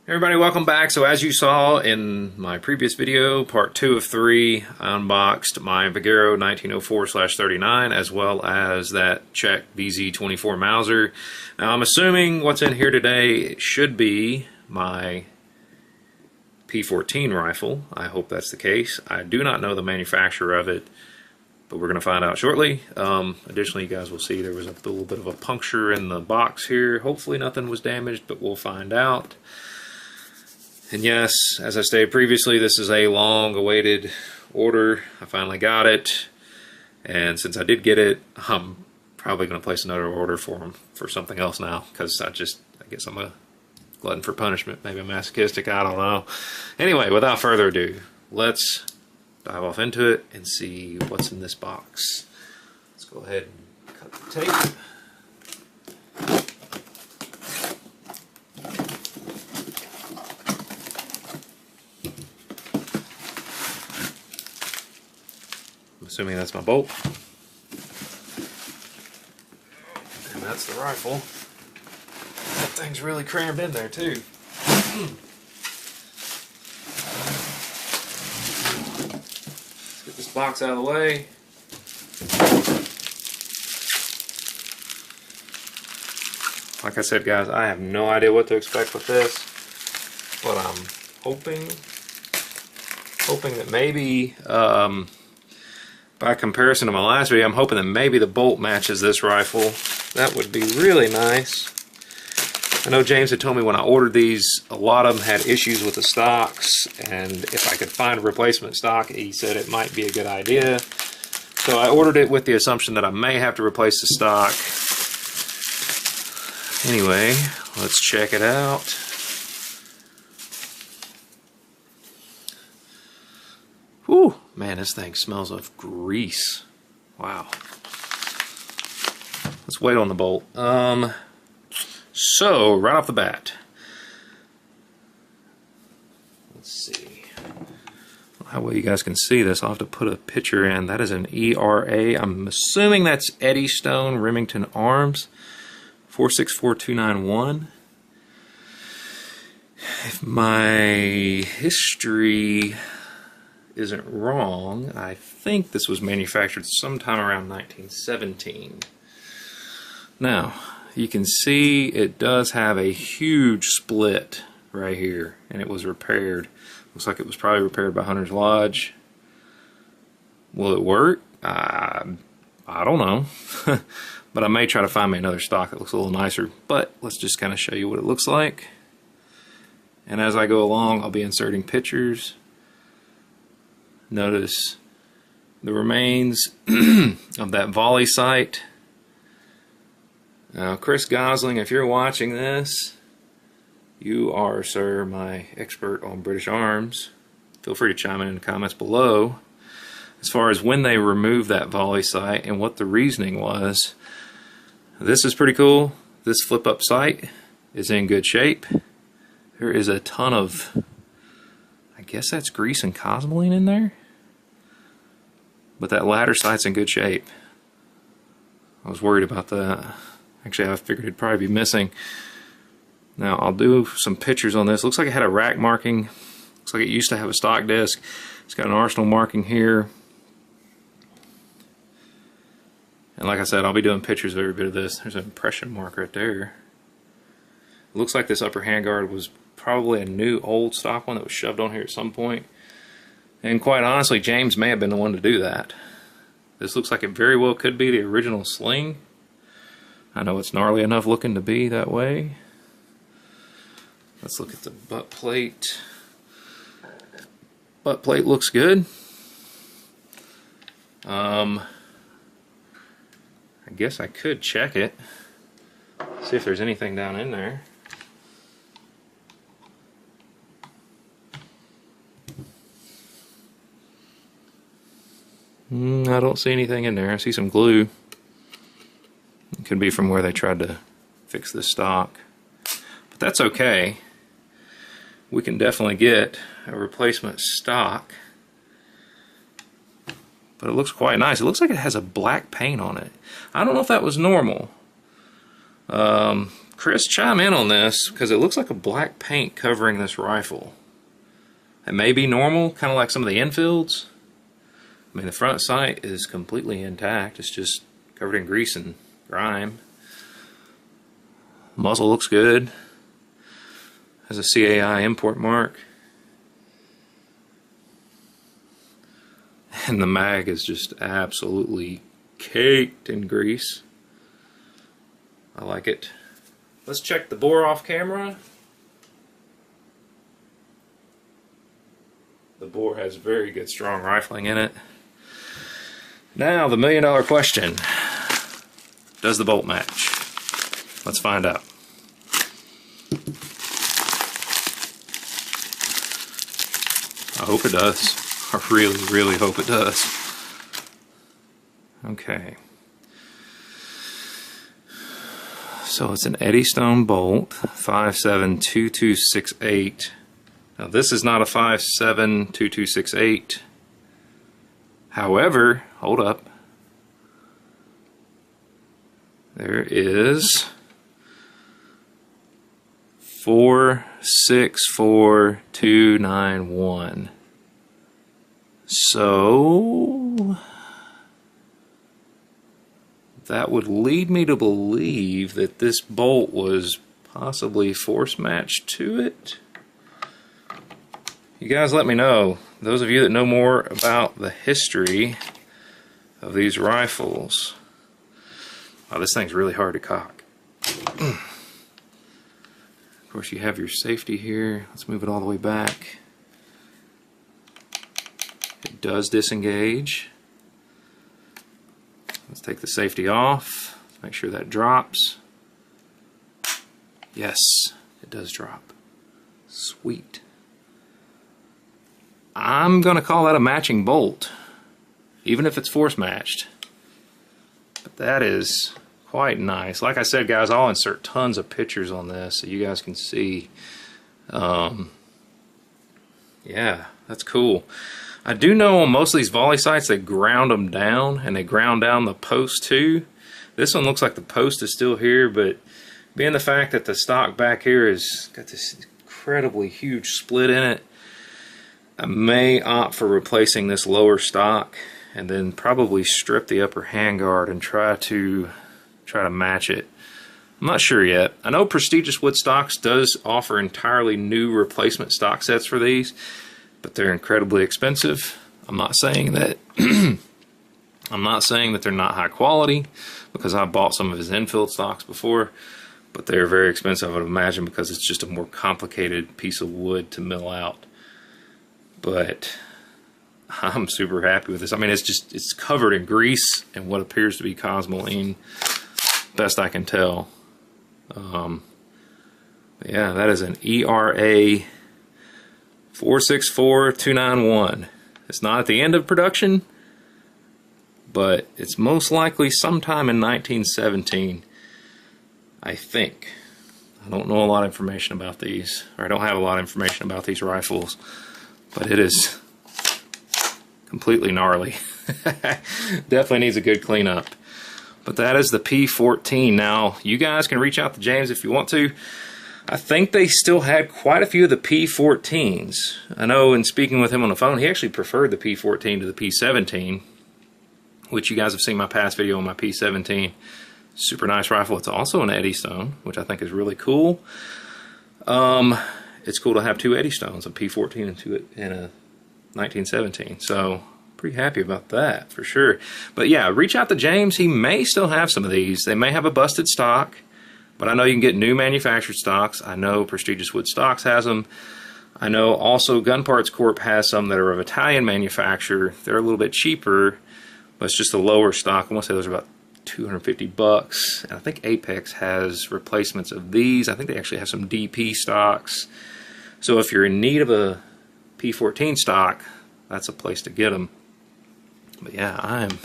Everybody, welcome back. So as you saw in my previous video, part 2 of 3, I unboxed my Vigero 1904/39 as well as that Czech VZ24 Mauser. Now I'm assuming what's in here today should be my P14 rifle. I hope that's the case. I do not know the manufacturer of it, but we're going to find out shortly. Additionally, you guys will see there was a little bit of a puncture in the box here. Hopefully nothing was damaged, but we'll find out. And yes, as I stated previously, this is a long-awaited order. I finally got it, and since I did get it, I'm probably going to place another order for something else now, because I guess I'm a glutton for punishment, maybe a masochistic, I don't know. Anyway, without further ado, let's dive off into it and see what's in this box. Let's go ahead and cut the tape. Assuming that's my bolt. And that's the rifle. That thing's really crammed in there too. Let's get this box out of the way. Like I said, guys, I have no idea what to expect with this, but I'm hoping that maybe by comparison to my last video, I'm hoping that maybe the bolt matches this rifle. That would be really nice. I know James had told me when I ordered these, a lot of them had issues with the stocks, and if I could find a replacement stock, he said it might be a good idea. So I ordered it with the assumption that I may have to replace the stock. Anyway, let's check it out. Whew, man, this thing smells of grease. Wow. Let's wait on the bolt. So, right off the bat, let's see. How well you guys can see this, I'll have to put a picture in. That is an ERA. I'm assuming that's Eddystone Remington Arms, 464291. If my history isn't wrong, I think this was manufactured sometime around 1917. Now, you can see it does have a huge split right here, and it was repaired. Looks like it was probably repaired by Hunter's Lodge. Will it work? I don't know. But I may try to find me another stock that looks a little nicer. But let's just kind of show you what it looks like. And as I go along, I'll be inserting pictures. Notice the remains of that volley sight. Now, Chris Gosling, if you're watching this, you are, sir, my expert on British arms. Feel free to chime in the comments below as far as when they removed that volley sight and what the reasoning was. This is pretty cool. This flip-up sight is in good shape. There is a ton of, I guess that's grease and cosmoline in there. But that ladder sight's in good shape. I was worried about that. Actually, I figured it'd probably be missing. Now, I'll do some pictures on this. Looks like it had a rack marking. Looks like it used to have a stock disc. It's got an arsenal marking here. And like I said, I'll be doing pictures of every bit of this. There's an impression mark right there. It looks like this upper handguard was probably a new old stock one that was shoved on here at some point. And quite honestly, James may have been the one to do that. This looks like it very well could be the original sling. I know it's gnarly enough looking to be that way. Let's look at the butt plate. Butt plate looks good. I guess I could check it. See if there's anything down in there. I don't see anything in there. I see some glue. It could be from where they tried to fix this stock. But that's okay. We can definitely get a replacement stock. But it looks quite nice. It looks like it has a black paint on it. I don't know if that was normal. Chris, chime in on this, because it looks like a black paint covering this rifle. It may be normal, kind of like some of the Enfields. I mean, the front sight is completely intact. It's just covered in grease and grime. Muzzle looks good. Has a CAI import mark. And the mag is just absolutely caked in grease. I like it. Let's check the bore off camera. The bore has very good strong rifling in it. Now the million-dollar question. Does the bolt match? Let's find out. I hope it does. I really, really hope it does. Okay. So it's an Eddystone bolt, 572268. Now this is not a 572268. However, hold up. There is 464291. So that would lead me to believe that this bolt was possibly force matched to it. You guys let me know. Those of you that know more about the history of these rifles. Wow, this thing's really hard to cock. Of course, you have your safety here. Let's move it all the way back. It does disengage. Let's take the safety off. Let's make sure that drops. Yes, it does drop. Sweet. I'm going to call that a matching bolt, even if it's force matched. But that is quite nice. Like I said, guys, I'll insert tons of pictures on this so you guys can see. Yeah, that's cool. I do know on most of these volley sights they ground them down, and they ground down the post too. This one looks like the post is still here, but being the fact that the stock back here has got this incredibly huge split in it, I may opt for replacing this lower stock and then probably strip the upper handguard and try to match it. I'm not sure yet. I know Prestigious Wood Stocks does offer entirely new replacement stock sets for these, but they're incredibly expensive. I'm not saying that I'm not saying that they're not high quality, because I bought some of his Enfield stocks before, but they're very expensive, I would imagine, because it's just a more complicated piece of wood to mill out. But I'm super happy with this. I mean, it's covered in grease and what appears to be Cosmoline, best I can tell. Yeah, that is an ERA 464291. It's not at the end of production, but it's most likely sometime in 1917, I think. I don't know a lot of information about these, or I don't have a lot of information about these rifles, but it is completely gnarly. Definitely needs a good cleanup. But that is the P14. Now, you guys can reach out to James if you want to. I think they still had quite a few of the P14s. I know in speaking with him on the phone, he actually preferred the P14 to the P17, which you guys have seen my past video on my P17. Super nice rifle. It's also an Eddystone, which I think is really cool. It's cool to have two Eddystones, a P14 and a 1917. So pretty happy about that for sure. But yeah, reach out to James. He may still have some of these. They may have a busted stock, but I know you can get new manufactured stocks. I know Prestigious Wood Stocks has them. I know also Gun Parts Corp has some that are of Italian manufacture. They're a little bit cheaper, but it's just a lower stock. I want to say those are about $250. And I think Apex has replacements of these. I think they actually have some DP stocks. So if you're in need of a P14 stock, that's a place to get them. But yeah, I'm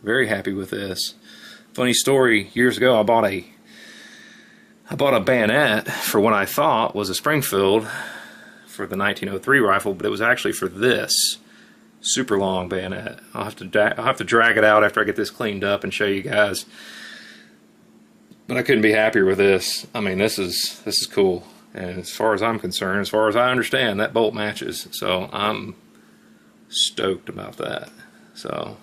very happy with this. Funny story, years ago I bought a bayonet for what I thought was a Springfield for the 1903 rifle, but it was actually for this super long bayonet. I'll have to drag it out after I get this cleaned up and show you guys. But I couldn't be happier with this. I mean, this is cool. And as far as I'm concerned, as far as I understand, that bolt matches. So I'm stoked about that. So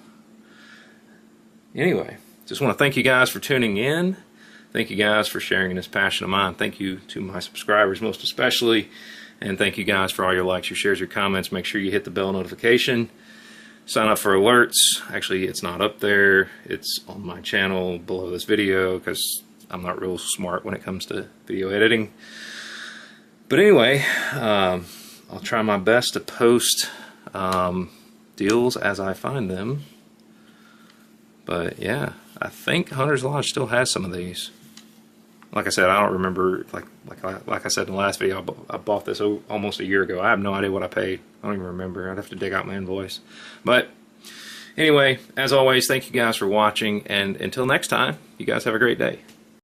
anyway, just want to thank you guys for tuning in. Thank you guys for sharing this passion of mine. Thank you to my subscribers most especially. And thank you guys for all your likes, your shares, your comments. Make sure you hit the bell notification. Sign up for alerts. Actually, it's not up there. It's on my channel below this video because I'm not real smart when it comes to video editing. But anyway, I'll try my best to post deals as I find them. But yeah, I think Hunter's Lodge still has some of these. Like I said, I don't remember. Like I said in the last video, I bought this almost a year ago. I have no idea what I paid. I don't even remember. I'd have to dig out my invoice. But anyway, as always, thank you guys for watching. And until next time, you guys have a great day.